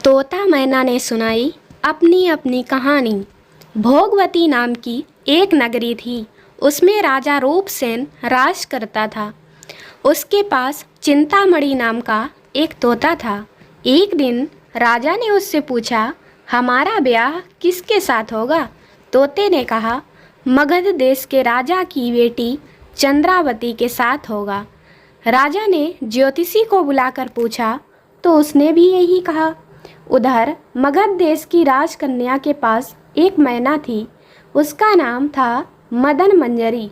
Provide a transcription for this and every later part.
तोता मैना ने सुनाई अपनी अपनी कहानी। भोगवती नाम की एक नगरी थी। उसमें राजा रूपसेन राज करता था। उसके पास चिंतामणि नाम का एक तोता था। एक दिन राजा ने उससे पूछा, हमारा ब्याह किसके साथ होगा? तोते ने कहा, मगध देश के राजा की बेटी चंद्रावती के साथ होगा। राजा ने ज्योतिषी को बुलाकर पूछा तो उसने भी यही कहा। उधर मगध देश की राजकन्या के पास एक मैना थी। उसका नाम था मदन मंजरी।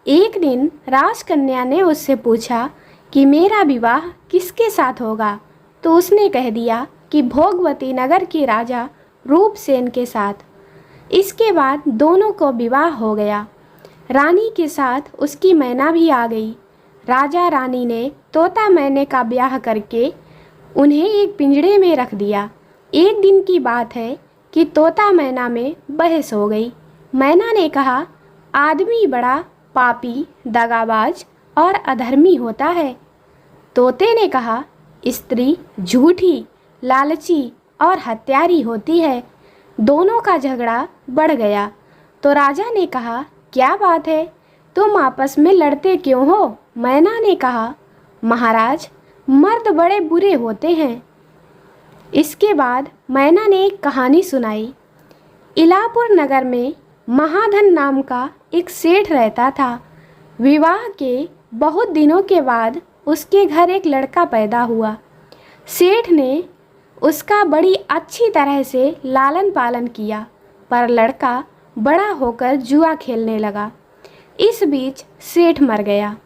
एक दिन राजकन्या ने उससे पूछा कि मेरा विवाह किसके साथ होगा, तो उसने कह दिया कि भोगवती नगर के राजा रूपसेन के साथ। इसके बाद दोनों को विवाह हो गया। रानी के साथ उसकी मैना भी आ गई। राजा रानी ने तोता मैने का ब्याह करके उन्हें एक पिंजड़े में रख दिया। एक दिन की बात है कि तोता मैना में बहस हो गई। मैना ने कहा, आदमी बड़ा पापी, दगाबाज और अधर्मी होता है। तोते ने कहा, स्त्री झूठी, लालची और हत्यारी होती है। दोनों का झगड़ा बढ़ गया तो राजा ने कहा, क्या बात है, तुम आपस में लड़ते क्यों हो? मैना ने कहा, महाराज, मर्द बड़े बुरे होते हैं। इसके बाद मैना ने एक कहानी सुनाई। इलापुर नगर में महाधन नाम का एक सेठ रहता था। विवाह के बहुत दिनों के बाद उसके घर एक लड़का पैदा हुआ। सेठ ने उसका बड़ी अच्छी तरह से लालन पालन किया, पर लड़का बड़ा होकर जुआ खेलने लगा। इस बीच सेठ मर गया।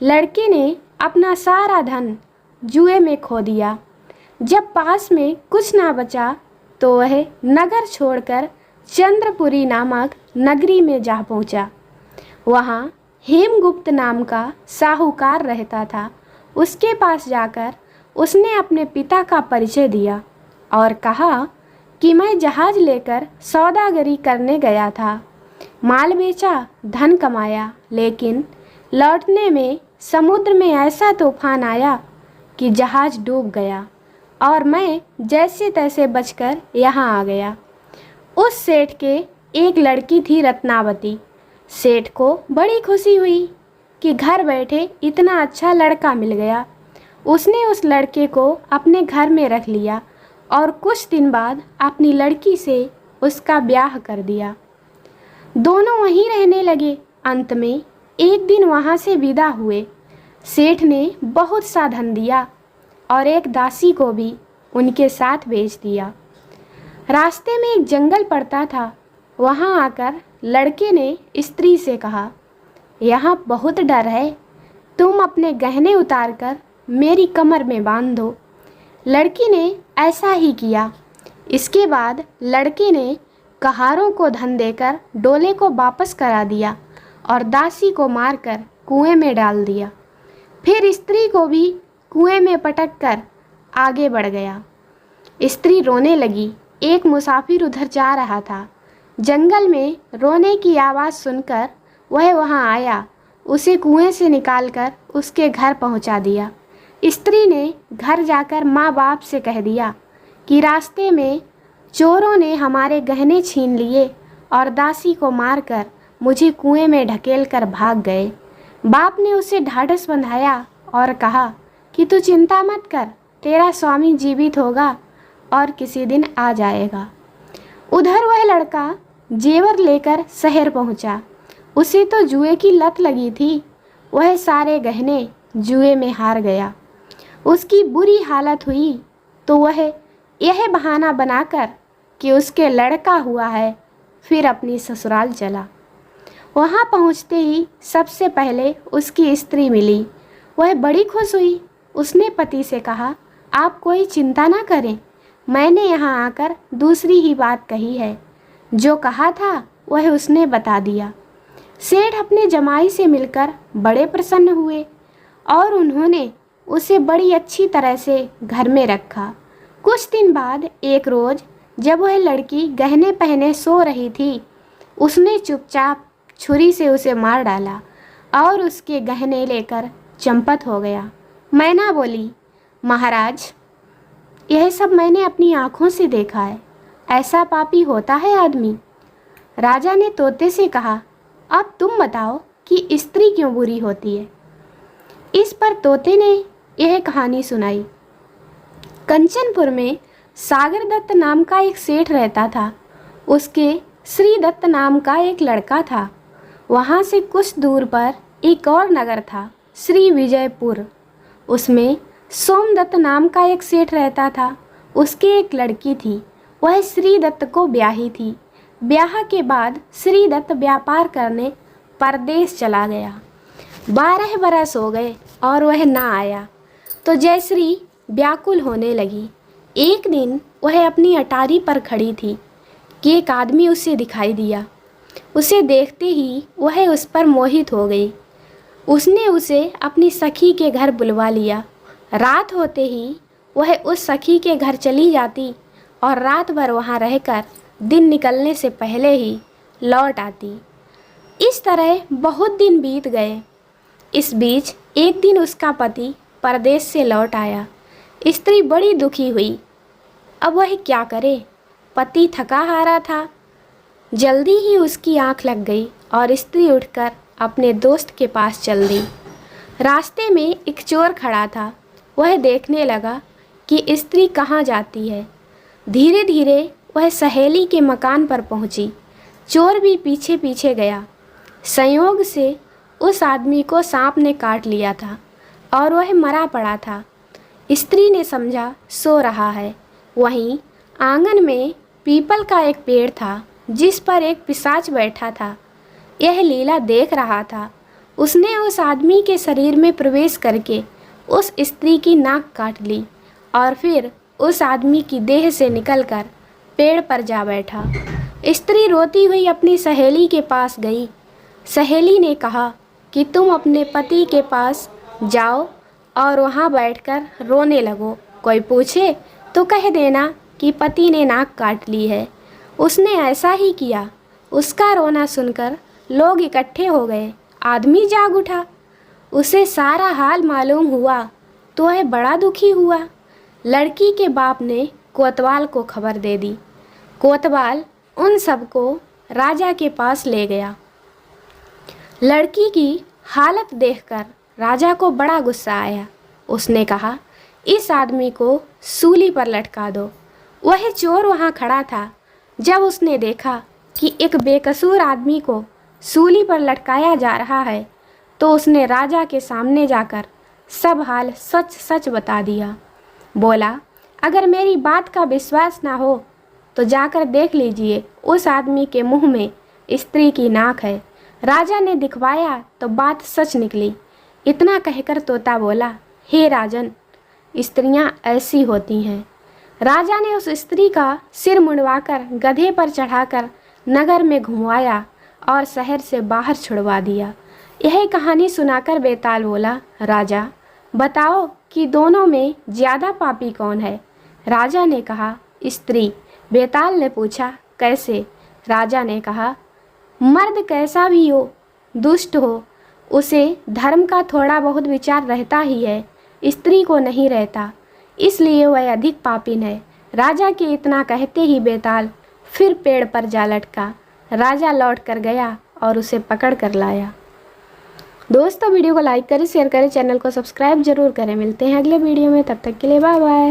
लड़के ने अपना सारा धन जुए में खो दिया। जब पास में कुछ ना बचा तो वह नगर छोड़कर चंद्रपुरी नामक नगरी में जा पहुंचा। वहां हेमगुप्त नाम का साहूकार रहता था। उसके पास जाकर उसने अपने पिता का परिचय दिया और कहा कि मैं जहाज लेकर सौदागरी करने गया था। माल बेचा, धन कमाया, लेकिन लौटने में समुद्र में ऐसा तूफान आया कि जहाज डूब गया और मैं जैसे तैसे बचकर यहाँ आ गया। उस सेठ के एक लड़की थी रत्नावती। सेठ को बड़ी खुशी हुई कि घर बैठे इतना अच्छा लड़का मिल गया। उसने उस लड़के को अपने घर में रख लिया और कुछ दिन बाद अपनी लड़की से उसका ब्याह कर दिया। दोनों वहीं रहने लगे। अंत में एक दिन वहाँ से विदा हुए। सेठ ने बहुत सा धन दिया और एक दासी को भी उनके साथ भेज दिया। रास्ते में एक जंगल पड़ता था। वहाँ आकर लड़के ने स्त्री से कहा, यहाँ बहुत डर है, तुम अपने गहने उतारकर मेरी कमर में बांध दो। लड़की ने ऐसा ही किया। इसके बाद लड़के ने कहारों को धन देकर डोले को वापस करा दिया और दासी को मारकर कुएं में डाल दिया। फिर स्त्री को भी कुएं में पटक कर आगे बढ़ गया। स्त्री रोने लगी। एक मुसाफिर उधर जा रहा था। जंगल में रोने की आवाज़ सुनकर वह वहां आया। उसे कुएं से निकालकर उसके घर पहुंचा दिया। स्त्री ने घर जाकर माँ बाप से कह दिया कि रास्ते में चोरों ने हमारे गहने छीन लिए और दासी को मारकर मुझे कुएं में ढकेल कर भाग गए। बाप ने उसे ढाढ़स बंधाया और कहा कि तू चिंता मत कर, तेरा स्वामी जीवित होगा और किसी दिन आ जाएगा। उधर वह लड़का जेवर लेकर शहर पहुंचा। उसे तो जुए की लत लगी थी। वह सारे गहने जुए में हार गया। उसकी बुरी हालत हुई तो वह यह बहाना बनाकर कि उसके लड़का हुआ है, फिर अपनी ससुराल चला। वहाँ पहुँचते ही सबसे पहले उसकी स्त्री मिली। वह बड़ी खुश हुई। उसने पति से कहा, आप कोई चिंता ना करें, मैंने यहाँ आकर दूसरी ही बात कही है। जो कहा था वह उसने बता दिया। सेठ अपने जमाई से मिलकर बड़े प्रसन्न हुए और उन्होंने उसे बड़ी अच्छी तरह से घर में रखा। कुछ दिन बाद एक रोज़ जब वह लड़की गहने पहने सो रही थी, उसने चुपचाप छुरी से उसे मार डाला और उसके गहने लेकर चंपत हो गया। मैना बोली, महाराज, यह सब मैंने अपनी आँखों से देखा है। ऐसा पापी होता है आदमी? राजा ने तोते से कहा, अब तुम बताओ कि स्त्री क्यों बुरी होती है। इस पर तोते ने यह कहानी सुनाई। कंचनपुर में सागर दत्त नाम का एक सेठ रहता था। उसके श्री दत्त नाम का एक लड़का था। वहाँ से कुछ दूर पर एक और नगर था, श्री विजयपुर। उसमें सोमदत्त नाम का एक सेठ रहता था। उसकी एक लड़की थी, वह श्री दत्त को ब्याही थी। ब्याह के बाद श्री दत्त व्यापार करने परदेश चला गया। 12 बरस हो गए और वह ना आया तो जयश्री व्याकुल होने लगी। एक दिन वह अपनी अटारी पर खड़ी थी कि एक आदमी उसे दिखाई दिया। उसे देखते ही वह उस पर मोहित हो गई। उसने उसे अपनी सखी के घर बुलवा लिया। रात होते ही वह उस सखी के घर चली जाती और रात भर वहाँ रहकर दिन निकलने से पहले ही लौट आती। इस तरह बहुत दिन बीत गए। इस बीच एक दिन उसका पति परदेश से लौट आया। स्त्री बड़ी दुखी हुई। अब वह क्या करे? पति थका हारा था। जल्दी ही उसकी आंख लग गई और स्त्री उठकर अपने दोस्त के पास चल दी। रास्ते में एक चोर खड़ा था। वह देखने लगा कि स्त्री कहाँ जाती है। धीरे धीरे वह सहेली के मकान पर पहुंची। चोर भी पीछे पीछे गया। संयोग से उस आदमी को सांप ने काट लिया था और वह मरा पड़ा था। स्त्री ने समझा सो रहा है। वहीं आंगन में पीपल का एक पेड़ था जिस पर एक पिशाच बैठा था। यह लीला देख रहा था। उसने उस आदमी के शरीर में प्रवेश करके उस स्त्री की नाक काट ली और फिर उस आदमी की देह से निकलकर पेड़ पर जा बैठा। स्त्री रोती हुई अपनी सहेली के पास गई। सहेली ने कहा कि तुम अपने पति के पास जाओ और वहाँ बैठकर रोने लगो। कोई पूछे तो कह देना कि पति ने नाक काट ली है। उसने ऐसा ही किया। उसका रोना सुनकर लोग इकट्ठे हो गए। आदमी जाग उठा। उसे सारा हाल मालूम हुआ तो वह बड़ा दुखी हुआ। लड़की के बाप ने कोतवाल को खबर दे दी। कोतवाल उन सबको राजा के पास ले गया। लड़की की हालत देखकर राजा को बड़ा गुस्सा आया। उसने कहा, इस आदमी को सूली पर लटका दो। वह चोर वहाँ खड़ा था। जब उसने देखा कि एक बेकसूर आदमी को सूली पर लटकाया जा रहा है तो उसने राजा के सामने जाकर सब हाल सच सच बता दिया। बोला, अगर मेरी बात का विश्वास ना हो तो जाकर देख लीजिए, उस आदमी के मुंह में स्त्री की नाक है। राजा ने दिखवाया तो बात सच निकली। इतना कहकर तोता बोला, हे राजन, स्त्रियां ऐसी होती हैं। राजा ने उस स्त्री का सिर मुंडवाकर गधे पर चढ़ाकर नगर में घुमवाया और शहर से बाहर छुड़वा दिया। यह कहानी सुनाकर बेताल बोला, राजा बताओ कि दोनों में ज़्यादा पापी कौन है? राजा ने कहा, स्त्री। बेताल ने पूछा, कैसे? राजा ने कहा, मर्द कैसा भी हो, दुष्ट हो, उसे धर्म का थोड़ा बहुत विचार रहता ही है, स्त्री को नहीं रहता, इसलिए वह अधिक पापीन है। राजा के इतना कहते ही बेताल फिर पेड़ पर जा लटका। राजा लौट कर गया और उसे पकड़ कर लाया। दोस्तों, वीडियो को लाइक करें, शेयर करें, चैनल को सब्सक्राइब जरूर करें। मिलते हैं अगले वीडियो में, तब तक के लिए बाय बाय।